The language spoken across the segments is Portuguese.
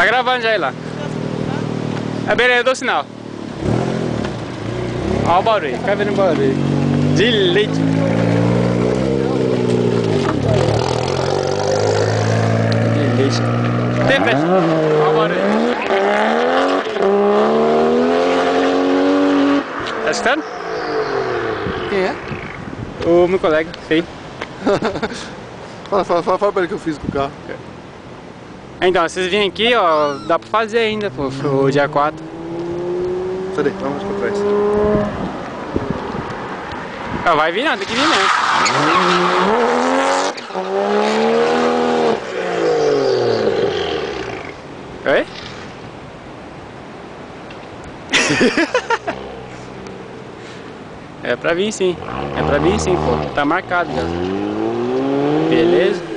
Tá gravando já aí lá. É beleza, eu dou sinal. Ó o barulho, fica vendo o barulho. De leite. De leite. Tem peixe. Ó o barulho. Tá escutando? Quem é? O meu colega, sim. Fala pra ele que eu fiz com o carro. Então, vocês vêm aqui, ó, dá pra fazer ainda, pô, o dia 4. Cadê? Vamos pra trás. Ah, vai vir não, tem que vir mesmo. Oi? É pra vir sim, pô, tá marcado já. Beleza?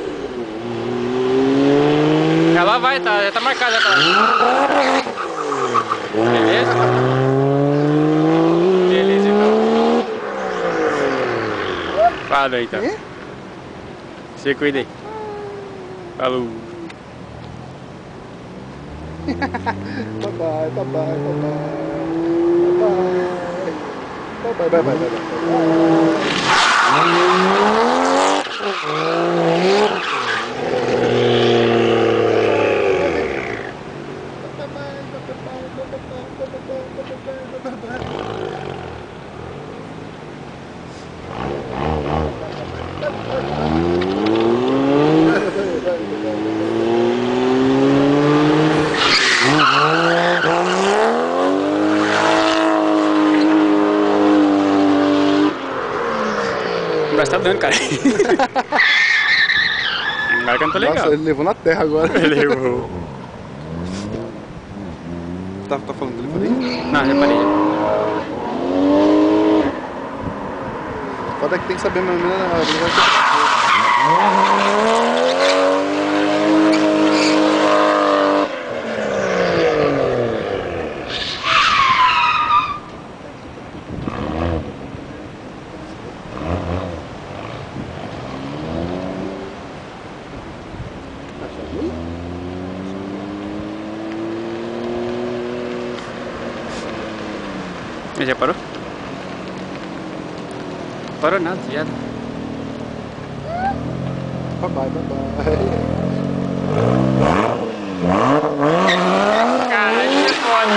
Ela vai, tá, já tá marcada já. Beleza? Beleza então. Falou então. Se cuida aí. Falou. Bye bye, bye bye, bye bye. Bye bye, bye bye, bye Mas tá dando, cara. Agora que eu não tô legal. Nossa, ele levou na terra agora. Ele levou. Tá falando dele por aí? Não, já parei. Foda que tem que saber mais ou menos a velocidade. Já parou? Parou nada, já. Bye bye, bye bye. Caralho, que foda.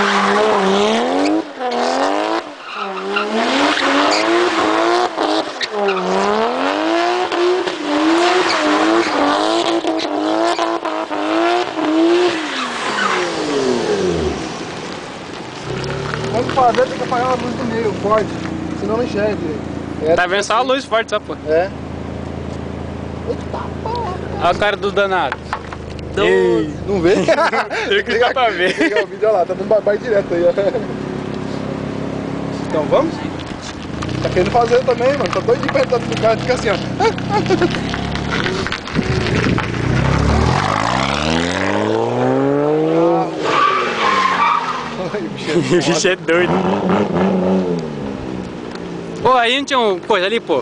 Vamos fazer, tem que apagar a luz do meio, forte. Senão não enxerga direito. Tá vendo só a luz forte, só, pô. É. Eita porra. Olha o cara do danado. Ei, não vê? Tem que dar pra ver. Liga o vídeo, olha lá, tá dando bye direto aí, ó. Então vamos? Tá querendo fazer também, mano. Tá doidinho pra entrar no carro, fica assim, ó. O bicho é doido. Pô, aí não tinha uma coisa ali, pô.